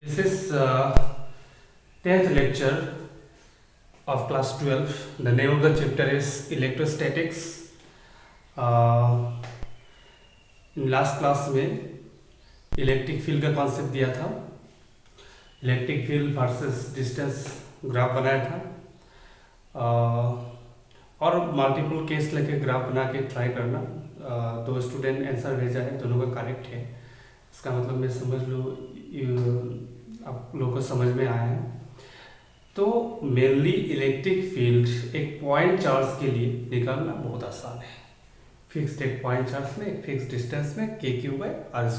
This is 10th lecture of class 12. The name of the chapter is electrostatics. In last class में electric field का concept दिया था, electric field versus distance graph बनाया था और multiple case लेके graph बना के ट्राई करना। दो स्टूडेंट आंसर भेजा है, दोनों का करेक्ट है। इसका मतलब मैं समझ लो आप लोगों को समझ में आया है। तो मेनली इलेक्ट्रिक फील्ड एक पॉइंट चार्ज के लिए निकालना बहुत आसान है। फिक्स्ड एक पॉइंट चार्ज में एक फिक्स डिस्टेंस में k/r²,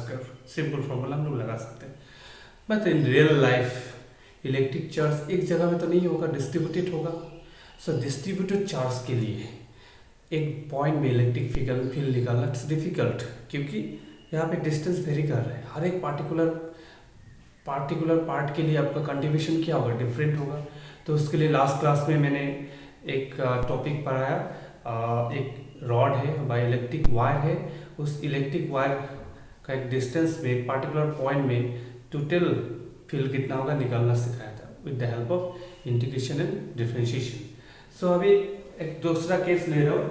सिंपल फॉर्मूला हम लोग लगा सकते हैं। But in real life electric charge एक जगह में तो नहीं होगा, डिस्ट्रीब्यूटेड होगा। सो डिस्ट्रीब्यूटेड चार्ज के लिए एक पॉइंट में इलेक्ट्रिक फील्ड निकालना इट्स डिफिकल्ट, क्योंकि यहाँ पे डिस्टेंस वेरी कर रहा है। हर एक पार्टिकुलर पार्ट के लिए आपका कंट्रीब्यूशन क्या होगा, डिफरेंट होगा। तो उसके लिए लास्ट क्लास में मैंने एक टॉपिक पढ़ाया, एक रॉड है, बाई इलेक्ट्रिक वायर है, उस इलेक्ट्रिक वायर का एक डिस्टेंस में एक पार्टिकुलर पॉइंट में टोटल फील्ड कितना होगा निकालना सिखाया था with the help of integration and differentiation. So अभी एक दूसरा केस ले रहा हूँ,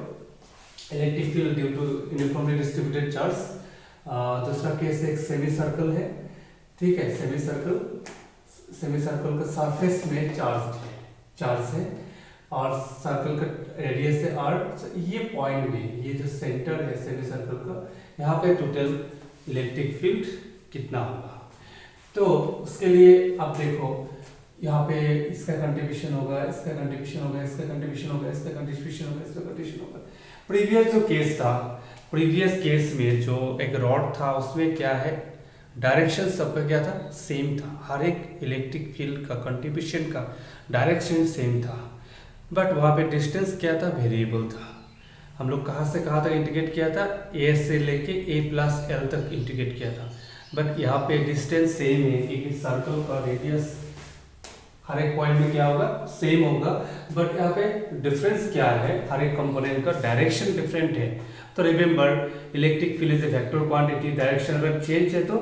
electric field due to uniformly distributed charge. दूसरा केस एक सेमी सर्कल है, ठीक है। सेमी सर्कल का सरफेस में चार्ज है और सर्कल का रेडियस है r। ये पॉइंट में ये जो सेंटर है सेमी सर्कल का, यहाँ पे टोटल इलेक्ट्रिक फील्ड कितना होगा। तो उसके लिए आप देखो, यहाँ पे इसका कंट्रीब्यूशन होगा, इसका कंट्रीब्यूशन होगा, इसका कंट्रीब्यूशन होगा, इसका कंट्रीब्यूशन होगा, इसका कंट्रीब्यूशन होगा। प्रीवियस जो केस था, प्रीवियस केस में जो एक रॉड था उसमें क्या है, डायरेक्शन सबका क्या था, सेम था। हर एक इलेक्ट्रिक फील्ड का कंट्रीब्यूशन का डायरेक्शन सेम था, बट वहाँ पे डिस्टेंस क्या था, वेरिएबल था। हम लोग कहाँ से कहाँ तक इंटीग्रेट किया था, ए से लेके a+l तक इंटीग्रेट किया था। बट यहाँ पे डिस्टेंस सेम है, क्योंकि सर्कल का रेडियस हर एक पॉइंट में क्या होगा, सेम होगा। बट यहाँ पे डिफरेंस क्या है, हर एक कंपोनेंट का डायरेक्शन डिफरेंट है। तो remember, electric field is a vector quantity, direction अगर चेंज है तो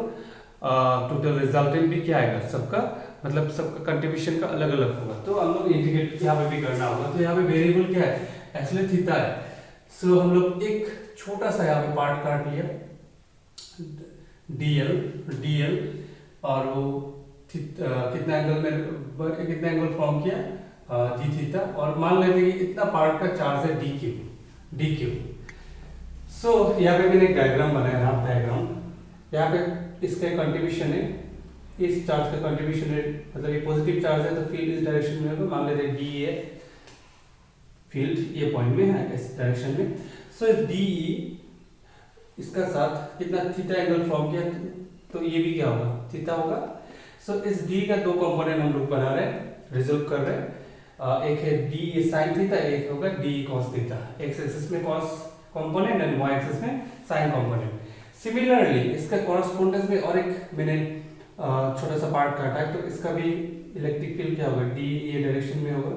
टोटल रिजल्टेंट भी क्या आएगा, सबका मतलब सबका कंट्रीब्यूशन का अलग अलग होगा। तो हम लोग इंटीग्रेट यहाँ पे भी करना होगा। तो यहाँ पे वेरिएबल क्या है, एक्चुअली थीटा है। सो हम लोग एक छोटा सा यहाँ पे पार्ट काट लिया dl और वो कितना एंगल फॉर्म किया, d थीटा। और मान लेते हैं कि इतना पार्ट का चार्ज है dq। सो यहाँ पे मैंने एक डायग्राम बनाया, हाफ डायग्राम। यहाँ पे इसका कंट्रीब्यूशन है, इस चार्ज का कंट्रीब्यूशन है, मतलब ये पॉजिटिव चार्ज है तो फील्ड इस डायरेक्शन में होगा। मान लेते हैं डी ए फील्ड ये पॉइंट में है, इस डायरेक्शन में। सो डी इसका साथ कितना थीटा एंगल फॉर्म किया, तो ये भी क्या होगा, थीटा होगा। सो इस डी का दो कंपोनेंट हम लोग बना रहे हैं, रिजोल्व कर रहे हैं। एक है डी साइन थीटा, एक होगा D cos theta. X axis में cos component and y axis में साइन कंपोनेंट। सिमिलरली इसका कॉरस्पॉन्डेंस में और एक मैंने छोटा सा पार्ट काटा है, तो इसका भी इलेक्ट्रिक फील्ड क्या होगा, डी ये डायरेक्शन में होगा,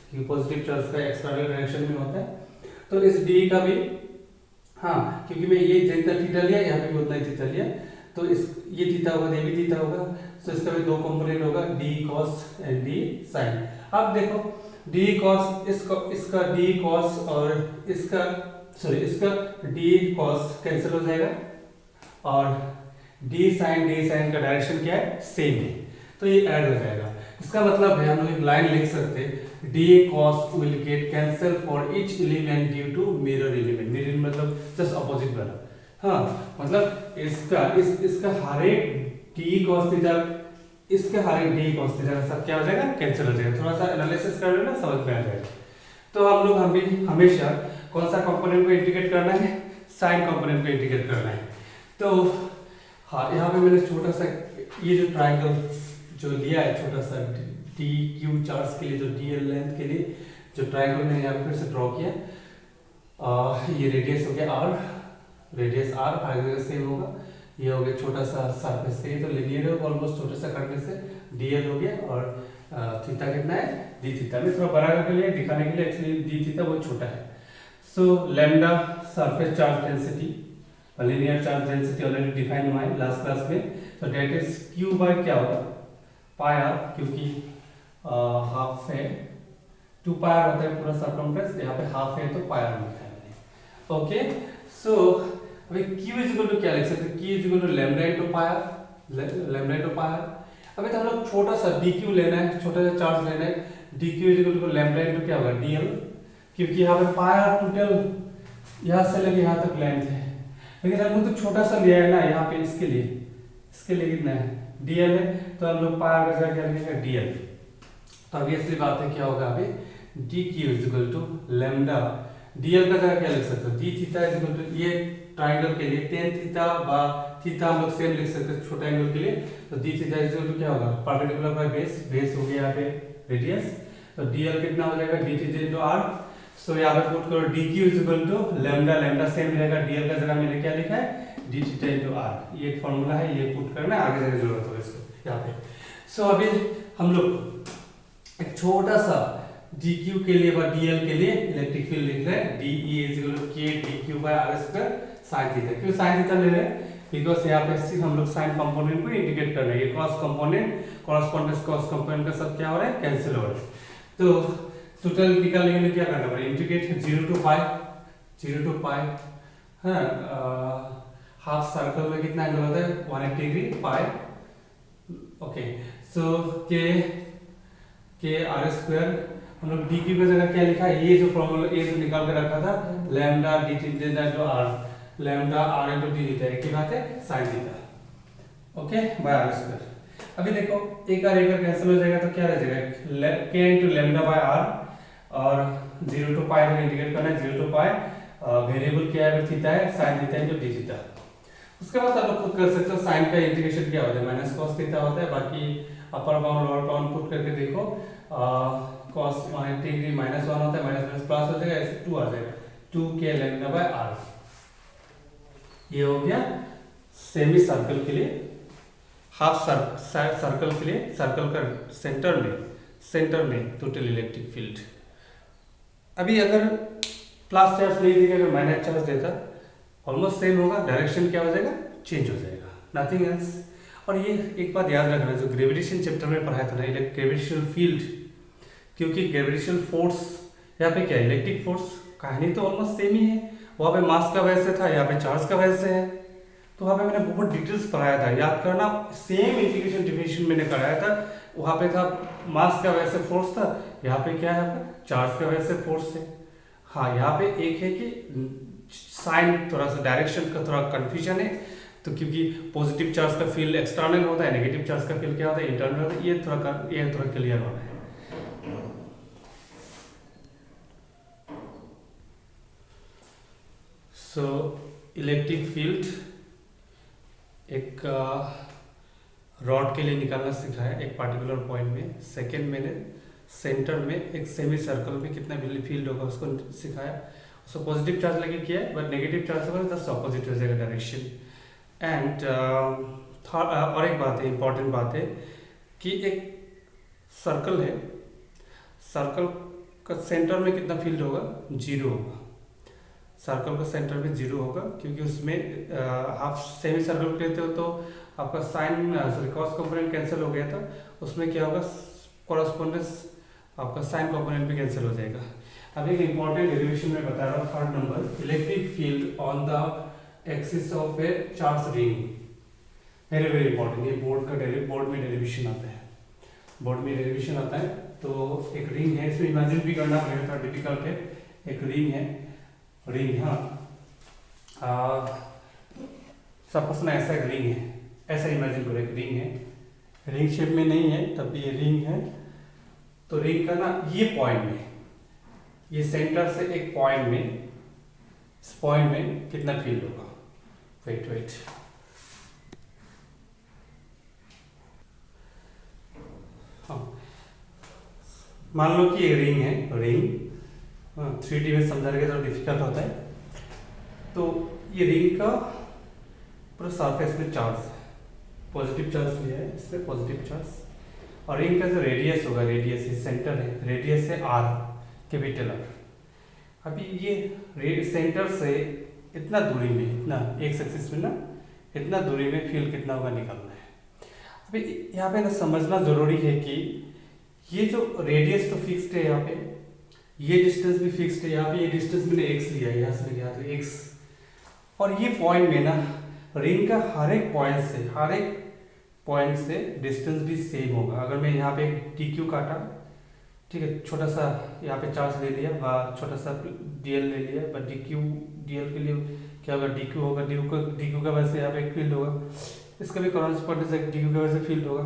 क्योंकि पॉजिटिव चार्ज का एक्सटर्नल डायरेक्शन में होता है। तो इस डी का भी, हाँ, क्योंकि मैं ये जितना थीटा लिया यहाँ पे भी उतना ही थीटा लिया, तो इस ये थीटा होगा, ये भी थीटा होगा। तो इसका भी दो कंपोनेंट होगा, D cos and D sine. अब देखो डी कॉस, इसका डी कॉस और इसका डी कॉस कैंसिल हो जाएगा, और डी साइन का डायरेक्शन क्या है, सेम है, तो ये ऐड हो जाएगा। इसका मतलब है हम लोग एक लाइन लिख सकते हैं, D cos will get cancel for each element due to mirror element. Mirror मतलब जस्ट अपोजिट वाला, हाँ, मतलब इसका हर एक डी कॉस थीटा, इसका हर एक डी कॉस थीटा सब क्या हो जाएगा, कैंसिल हो जाएगा। थोड़ा सा एनालिसिस कर लेना, समझ में आ जाएगा। तो हम लोग हमेशा कौन सा कंपोनेंट को इंटीग्रेट करना है, साइन कंपोनेंट को इंटीग्रेट करना है। तो हाँ, यहाँ पे मैंने छोटा सा ये जो ट्रायंगल जो लिया है, छोटा सा डी क्यू चार्ज के लिए, जो डी एल लेंथ के लिए जो ट्रायंगल मैंने यहाँ पे फिर से ड्रॉ किया, ये रेडियस हो गया आर, रेडियस आर हर जगह सेम होगा। ये हो गया छोटा सा सरफेस के लिए, तो लिनियर है ऑलमोस्ट, छोटे सा करने से डी एल हो गया। और थीटा कितना है, डी थीटा। में थोड़ा बड़ा करके लिए दिखाने के लिए, एक्चुअली डी थीटा बहुत छोटा है। सो lambda surface charge density, linear charge density already define हुआ है लास्ट क्लास में। तो डेट इज क्यू बाय क्या होगा, पाई आर, क्योंकि हाफ है, 2 पाई आर होता है पूरा सर्कमफ्रेंस, यहाँ पे हाफ है तो पाई आर लिखा है मैंने। ओके, सो अभी Q इज इक्वल टू क्या लिख सकते हैं, Q is equal to lambda into pi R, lambda into pi R. अभी तो हम लोग छोटा सा dq लेना है, छोटा सा चार्ज लेना है, dq is equal to lambda into क्या होगा dl, क्योंकि यहाँ पे पाई आर टोटल यहाँ से लेके यहाँ तक लेंथ है, लेकिन हम लोग तो छोटा सा लिया है ना यहाँ पे, इसके लिए कितना है dl है, तो हम लोग पाई आर का जगह क्या लिखेंगे dl। तो अभी असली बात है क्या होगा, अभी dq is equal to lambda, dl का जगह क्या लिख सकते हो, d theta is equal to, ये ट्रायंगल के लिए tan थीटा बा थीटा हम लोग सेम लिख सकते हैं छोटा एंगल के लिए, तो d theta is equal to क्या होगा परपेंडिकुलर बाय बेस, बेस हो गया यहाँ पे रेडियस, तो dl कितना हो जाएगा d theta into r। So यहाँ पे पुट करो dq is equal to lambda, lambda same रहेगा, dl का जगह मैंने क्या लिखा है d थीटा इनटू r, ये एक फार्मूला है, ये पुट करना है, आगे जाने जरूरत होगा इसको यहाँ पे। सो अभी हम लोग एक छोटा सा dq के लिए व dl के लिए इलेक्ट्रिक फील्ड लिख रहे हैं, dE is equal to k dq by r square sin theta. क्यों sin थीटा ले रहे हैं, बिकॉज़ यहाँ पे सिर्फ हम लोग साइन कंपोनेंट को इंटीग्रेट कर रहे हैं, ये cross component correspondence cross component का सब क्या हो रहा है कैंसिल हो रहा है। तो टोटल निकालने के लिए क्या करना पड़ेगा, इंटीग्रेट 0 टू पाई हाँ, हाफ सर्कल में कितना एंगल होता है 180 डिग्री पाई। ओके, सो के आर स्क्वायर, हम लोग डी क्यू की जगह क्या लिखा है, ये जो फॉर्मूला ये जो निकाल के रखा था लैम्डा डी थीटा जो R, lambda R into D theta, एक ही बात है sin theta, okay by R square. अभी देखो एक और कैंसिल हो जाएगा तो क्या रह जाएगा k into lambda by R, और 0 टू पाई में इंटीग्रेट करना है, 0 टू पाई, वेरिएबल क्या है थीटा है, sin theta into D theta. उसके बाद आप लोग खुद कर सकते हो, sin का इंटीग्रेशन क्या होता है माइनस cos थीटा होता है, बाकी upper bound lower bound put करके देखो, cos 180 डिग्री -1 होता है, माइनस प्लस हो जाएगा, ऐसे 2 आ जाएगा, 2k लैम्डा बाय r। ये हो गया सेमी सर्कल के लिए, हाफ सर्कल के लिए, सर्कल का सेंटर में टोटल इलेक्ट्रिक फील्ड। अभी अगर प्लस चार्ज नहीं देगा, अगर माइनस चार्ज देता ऑलमोस्ट सेम होगा, डायरेक्शन क्या हो जाएगा चेंज हो जाएगा, नथिंग एल्स। और ये एक बात याद रखना, जो ग्रेविटेशन चैप्टर में पढ़ाया था ना ग्रेविटेशनल फील्ड, क्योंकि ग्रेविटेशनल फोर्स यहाँ पे क्या इलेक्ट्रिक फोर्स, कहानी तो ऑलमोस्ट सेम ही है, वहाँ पे मास का वजह से था, यहाँ पे चार्ज का वजह से है, तो वहाँ पे मैंने बहुत डिटेल्स पढ़ाया था, याद करना, सेम इंटीग्रेशन डिफिनेशन मैंने कराया था, वहाँ पे था मास का वजह से फोर्स था, यहाँ पे क्या है चार्ज का वजह से फोर्स है। हाँ यहाँ पे एक है कि साइन थोड़ा सा डायरेक्शन का थोड़ा कंफ्यूजन है, तो क्योंकि पॉजिटिव चार्ज का फील्ड एक्सटर्नल होता है, नेगेटिव चार्ज का फील्ड क्या होता है इंटरनल होता है, ये थोड़ा क्लियर होना है। सो इलेक्ट्रिक फील्ड एक रॉड के लिए निकालना सिखाया एक पार्टिकुलर पॉइंट में, सेकेंड मैंने सेंटर में एक सेमी सर्कल में कितना फील्ड होगा उसको सिखाया, उसको पॉजिटिव चार्ज लगे किया है, बट नेगेटिव चार्ज होगा जस्ट ऑपोजिट हो जाएगा डायरेक्शन। एंड और एक बात है, इंपॉर्टेंट बात है कि एक सर्कल है, सर्कल का सेंटर में कितना फील्ड होगा 0 होगा, सर्कल का सेंटर में 0 होगा, क्योंकि उसमें हाफ सेमी सर्कल लेते हो तो आपका साइन कॉस कंपोनेंट कैंसिल हो गया था, उसमें क्या होगा कॉरस्पॉन्डेंस आपका साइन कंपोनेंट भी कैंसिल हो जाएगा। अब एक इंपॉर्टेंट डेरिवेशन में बता रहा हूँ, third number, electric field on the axis of A charge ring, very very important, ये बोर्ड में डेरिवेशन आता है, बोर्ड में डेरिवेशन आता है। तो एक रिंग है, इसमें इमेजिन भी करना पड़ेगा, थोड़ा डिफिकल्ट है, एक रिंग है, रिंग हाँ सपोज ना ऐसा एक रिंग है, ऐसा इमेजिन करो एक रिंग है, रिंग शेप में नहीं है तब भी ये रिंग है, तो रिंग का ना ये पॉइंट में, ये सेंटर से एक पॉइंट में, इस पॉइंट में कितना फील्ड होगा, वेट हाँ मान लो कि ये रिंग है, रिंग 3D में समझाने के थोड़ा डिफिकल्ट होता है। तो ये रिंग का पूरा सरफेस में चार्ज है, पॉजिटिव चार्ज लिया है, इसमें पॉजिटिव चार्ज, और रिंग का जो रेडियस होगा, रेडियस ये सेंटर है, रेडियस है r कैपिटल R। अभी ये सेंटर से इतना दूरी में, इतना एक एक्सिस में ना, इतना दूरी में फील्ड कितना होगा निकालना है। अभी यहाँ पे ना समझना जरूरी है कि ये जो रेडियस तो फिक्स्ड है, यहाँ पे ये डिस्टेंस भी फिक्स्ड है, यहाँ पे ये डिस्टेंस मैंने x लिया है, यहाँ से लिया तो x, और ये पॉइंट में ना रिंग का हर एक पॉइंट से डिस्टेंस भी सेम होगा। अगर मैं यहाँ पे डी क्यू काटा, ठीक है, छोटा सा यहाँ पे चार्ज ले लिया व छोटा सा dl ले लिया, बट dl के लिए क्या होगा, dq होगा, dq का वैसे यहाँ पे एक फील्ड होगा, इसका भी कॉरेस्पॉन्डेंस है, dq का वैसे फील्ड होगा।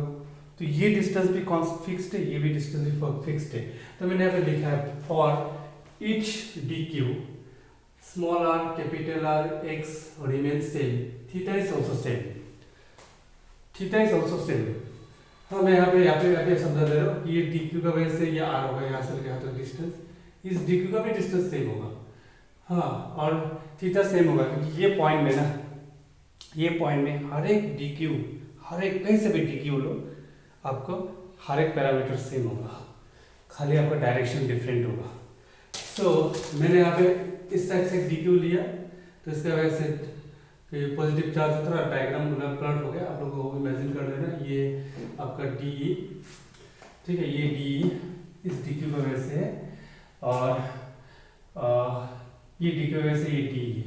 तो ये डिस्टेंस भी फिक्स्ड है, ये भी डिस्टेंस भी फिक्स्ड है। तो मैंने यहाँ पे लिखा है for each dq small r capital R x remains same, theta is also same, theta is also same. हाँ, मैं यहाँ पे समझा दे रहा हूँ कि ये dq का वजह से ये r होगा, यहाँ से यहाँ तक डिस्टेंस, इस dq का भी डिस्टेंस सेम होगा। हाँ, और थीटा सेम होगा क्योंकि ये पॉइंट में ना, ये पॉइंट में हर एक dq, हर एक कहीं से भी dq लो, आपको हर एक पैरामीटर सेम होगा, खाली आपका डायरेक्शन डिफरेंट होगा। सो मैंने यहाँ पे इस साइड से dq लिया, तो इसका वजह से पॉजिटिव चार्ज होता है, डायग्राम प्लॉट हो गया, आप लोगों को इमेजिन कर लेना, ये आपका DE, ठीक है, ये DE इस dq का वजह से है, और ये dq की वजह से ये DE,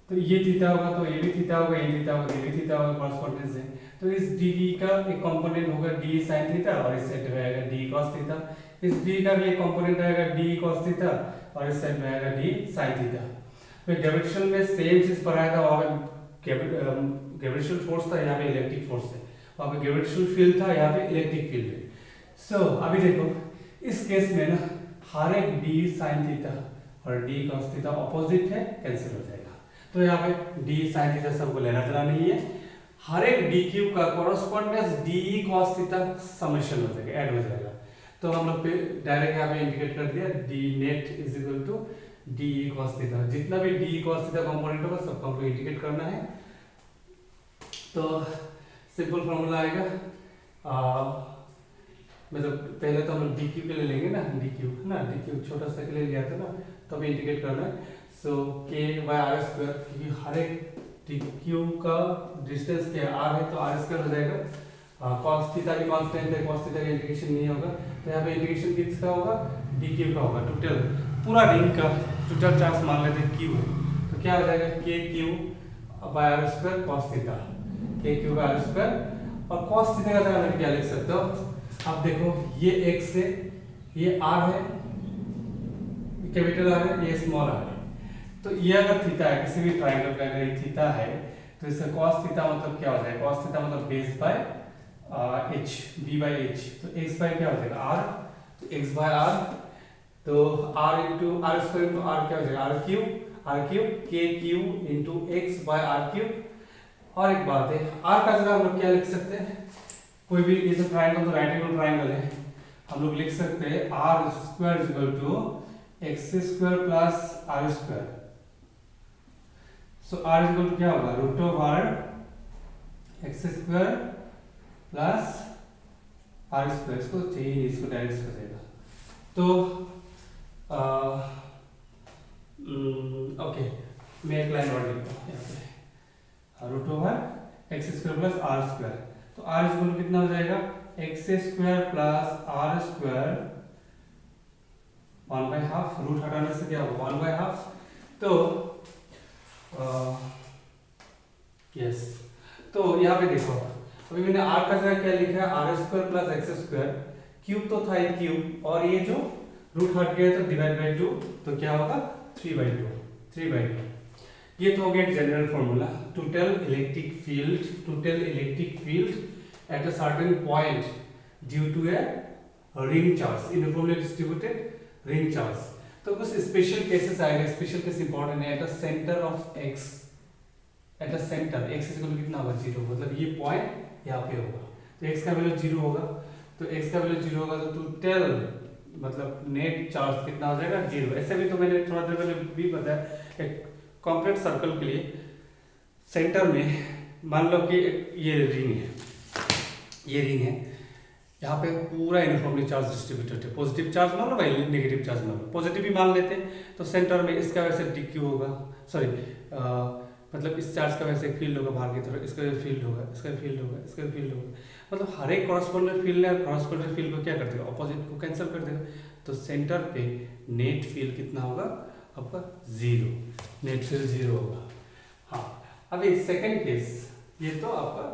तो ये थीटा होगा, तो ये भी थीटा होगा, ये थीटा होगा, ये भी थीटा होगा, कॉरेस्पॉन्डेंस है। तो इस DE का एक कंपोनेंट होगा DE sin थीटा, और इस साइड में आएगा DE cos थीटा, इस DE का भी एक कंपोनेंट आएगा DE cos थीटा, और इस साइड में आएगा DE sin थीटा। तो ग्रेविटेशन में सेम चीज पढ़ाया था, वहाँ पे ग्रेविटेशनल फोर्स था, यहाँ पे इलेक्ट्रिक फोर्स है, वहाँ पे ग्रेविटेशनल फील्ड था, यहाँ पे इलेक्ट्रिक फील्ड है। सो अभी देखो इस केस में ना हर एक DE sin थीटा और DE cos थीटा ऑपोजिट है, कैंसिल हो जाएगा। तो यहाँ पे DE sin थीटा सबको लेना देना नहीं है, हर एक DQ का correspondence DE cos theta summation हो जाएगा, ऐड हो जाएगा। तो हम लोग डायरेक्ट यहाँ पे इंडिकेट कर दिया, D net is equal to DE cos theta, जितना भी DE cos थीटा कंपोनेंट होगा सबको हमको इंडिकेट करना है। तो सिंपल फॉर्मूला आएगा, मतलब पहले तो हम लोग DQ के लिए लेंगे ना, DQ छोटा सा के लिए लिया था ना, तो अभी इंडिकेट करना है। सो k बाय r स्क्वायर, क्योंकि हर एक DQ का डिस्टेंस क्या r है, तो r स्क्वायर हो जाएगा। cos थीटा भी कांस्टेंट है, cos थीटा का इंडिकेशन नहीं होगा, तो यहाँ पे इंडिकेशन किसका होगा, DQ का होगा। टोटल पूरा रिंग का टोटल चार्ज मान लेते हैं Q है, तो क्या हो जाएगा KQ by r square cos theta, KQ by r square, और cos थीटा का जगह क्या लिख सकते हो आप, देखो ये x है, ये r है, कैपिटल R है, ये स्मॉल r है। तो ये अगर थीटा है, किसी भी ट्रायंगल का अगर ये थीटा है, तो इसका cos थीटा मतलब क्या हो जाएगा, cos थीटा मतलब base by h, b by h, तो x बाय क्या हो जाएगा r, तो x बाय r, तो r into r square into r क्या हो जाएगा r cube kq into x by r cube. और एक बात है, r का जगह हम लोग क्या लिख सकते हैं, कोई भी ये जो ट्रायंगल, तो राइट एंगल ट्रायंगल है, हम लोग लिख सकते हैं r square is equal to x square plus r square. So r is equal to क्या होगा, root over x square plus r square, इसको चाहिए, इसको डायरेक्ट कर देगा। तो ओके, मैं एक लाइन और लिखता हूँ यहाँ पे, root over X square plus R square, तो आर स्क्वायर कितना हो जाएगा, X square plus R square 1/2, root हटाने से क्या होगा 1/2। तो यस, तो यहाँ पे देखो अभी मैंने आर का जगह क्या लिखा है, R square plus X square, cube तो था एक क्यूब, और ये जो रूट हट गया तो डिवाइड बाय 2, तो क्या होगा 3/2। ये तो हो गया एक general formula, total electric field at a certain point due to a ring charge, uniformly distributed ring charge. तो कुछ स्पेशल केसेस आएगा, स्पेशल केस इंपॉर्टेंट है, at a centre of X, at a centre x equal to कितना होगा 0, मतलब ये point यहाँ पे होगा, तो x का वैल्यू 0 होगा, तो x का वैल्यू 0 होगा, तो टोटल मतलब नेट चार्ज कितना हो जाएगा 0। ऐसे भी तो मैंने थोड़ा देर पहले भी बताया, एक कॉम्प्लेक्स सर्कल के लिए सेंटर में मान लो कि ये रिंग है, यहाँ पे पूरा यूनिफॉर्मली चार्ज डिस्ट्रीब्यूटेड है, पॉजिटिव चार्ज मान लो भाई, नेगेटिव चार्ज मान लो, पॉजिटिव भी मान लेते हैं, तो सेंटर में इसका वैसे dq होगा, सॉरी मतलब इस चार्ज का वैसे फील्ड होगा बाहर की तरफ, इसका भी फील्ड होगा, इसका भी फील्ड होगा, इसका भी फील्ड होगा, मतलब हर एक कॉरस्पॉन्डेंट फील्ड है, कॉरस्पॉन्डेंट फील्ड को क्या कर देगा, ऑपोजिट को कैंसिल कर देगा। तो सेंटर पे नेट फील्ड कितना होगा आपका, जीरो, नेट फील्ड जीरो होगा। हाँ, अभी सेकंड केस, ये तो आपका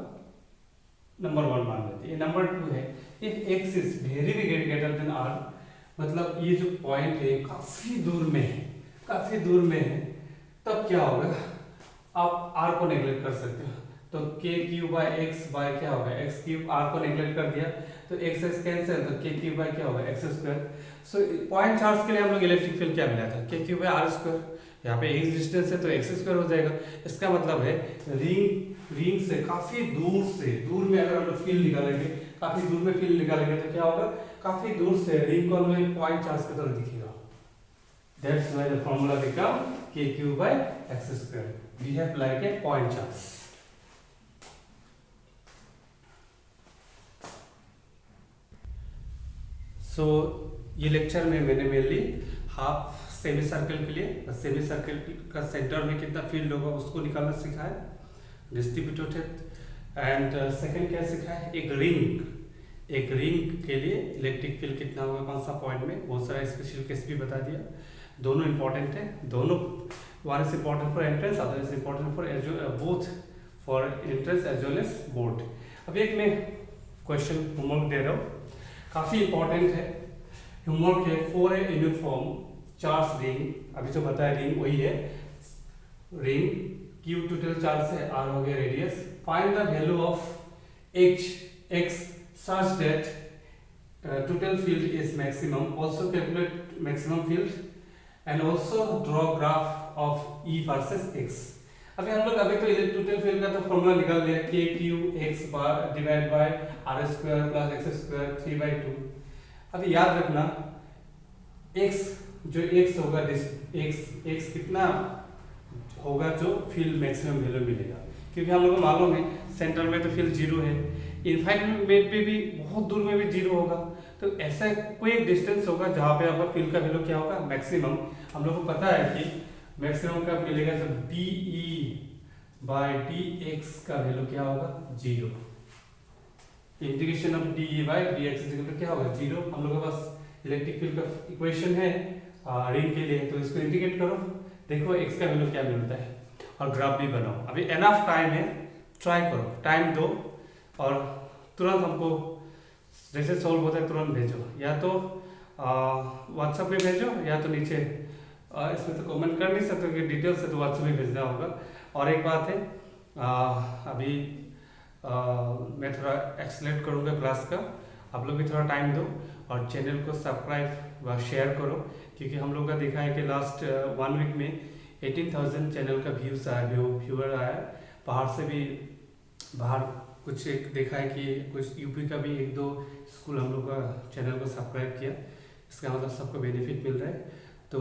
नंबर 1 मान लेते हैं। नंबर 2 है, if x is very greater than r, मतलब ये जो पॉइंट है काफी दूर में है, काफी दूर में है, तब क्या होगा, आप r को नेग्लेक्ट कर सकते हो। तो k cube by x by क्या होगा, x क्यूब, r को नेग्लेक्ट कर दिया तो x x कैंसिल, तो k क्यूब बाय क्या होगा, x square. So point charge के लिए हम लोग इलेक्ट्रिक फील्ड क्या मिला था, k cube bye r square. यहाँ पे x डिस्टेंस है तो x स्क्वायर हो जाएगा। इसका मतलब है रिंग से काफी दूर में अगर हम लोग फील्ड निकालेंगे, काफी दूर में फील्ड निकालेंगे तो क्या होगा, काफी दूर से रिंग को हम लोग पॉइंट चार्ज की तरह दिखेगा। That's why the formula become k cube by x square. We have like a point charge. So ये लेक्चर में मैंने मेनली हाफ सेमी सर्कल के लिए, सेमी सर्कल का सेंटर में कितना फील्ड होगा उसको निकालना सिखा है, डिस्ट्रीब्यूटेड। एंड सेकंड क्या सिखा है, एक रिंग के लिए इलेक्ट्रिक फील्ड कितना होगा, कौन सा पॉइंट में, बहुत सारा स्पेशल केस भी बता दिया। दोनों इंपॉर्टेंट है, दोनों, one is important for entrance, other is important for both for entrance as well as board. अब एक मैं क्वेश्चन होमवर्क दे रहा हूँ, काफी इंपॉर्टेंट है होमवर्क है। For a uniform charge ring, अभी जो बताया रिंग वही है, रिंग क्यू टोटल चार्ज है, r हो गया radius, find the value of x such that total field is maximum, also calculate maximum field and also draw graph of E versus x। अभी हम लोग अभी तो टोटल फील्ड का तो फॉर्मूला निकाल लिया, k q x divide by r square plus x square 3/2। अभी याद रखना x जो x होगा, x कितना होगा जो फील्ड मैक्सिमम वैल्यू मिलेगा, क्योंकि हम लोग को मालूम है सेंटर में तो फील्ड जीरो है, इनफाइनाइट में भी बहुत दूर में भी जीरो होगा, तो ऐसा कोई एक डिस्टेंस होगा जहाँ पे आपका फील्ड का वैल्यू क्या होगा, मैक्सिमम। हम लोग को पता है कि मैक्सिमम कब मिलेगा, जब dE बाय dx का वैल्यू क्या होगा, zero. Integration of dE by dx equal क्या होगा, जीरो। हम लोग के पास इलेक्ट्रिक फील्ड का इक्वेशन है रिंग के लिए, तो इसको इंटीग्रेट करो, देखो x का वैल्यू क्या मिलता है और ग्राफ भी बनाओ। अभी एनफ टाइम है, ट्राई करो, टाइम दो और तुरंत हमको जैसे सॉल्व होता है तुरंत भेजो, या तो व्हाट्सएप में भेजो या तो नीचे, इसमें तो कमेंट कर नहीं सकते कि डिटेल्स से तो व्हाट्सएप में भेजना होगा। और एक बात है, अभी मैं थोड़ा एक्सलेट करूँगा क्लास का, आप लोग भी थोड़ा टाइम दो और चैनल को सब्सक्राइब व शेयर करो, क्योंकि हम लोग का देखा है कि लास्ट 1 वीक में 18,000 चैनल का व्यूज़ आया, व्यूअर आया। बाहर से भी, बाहर कुछ एक देखा है कि कुछ यूपी का भी 1-2 स्कूल हम लोग का चैनल को सब्सक्राइब किया, इसका मतलब सबको बेनिफिट मिल रहा है। तो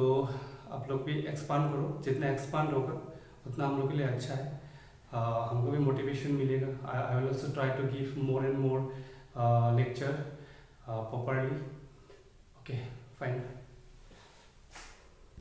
आप लोग भी एक्सपांड करो, जितना एक्सपांड होगा उतना हम लोग के लिए अच्छा है, हमको भी मोटिवेशन मिलेगा। I will also try to give more and more lecture properly. Okay, fine.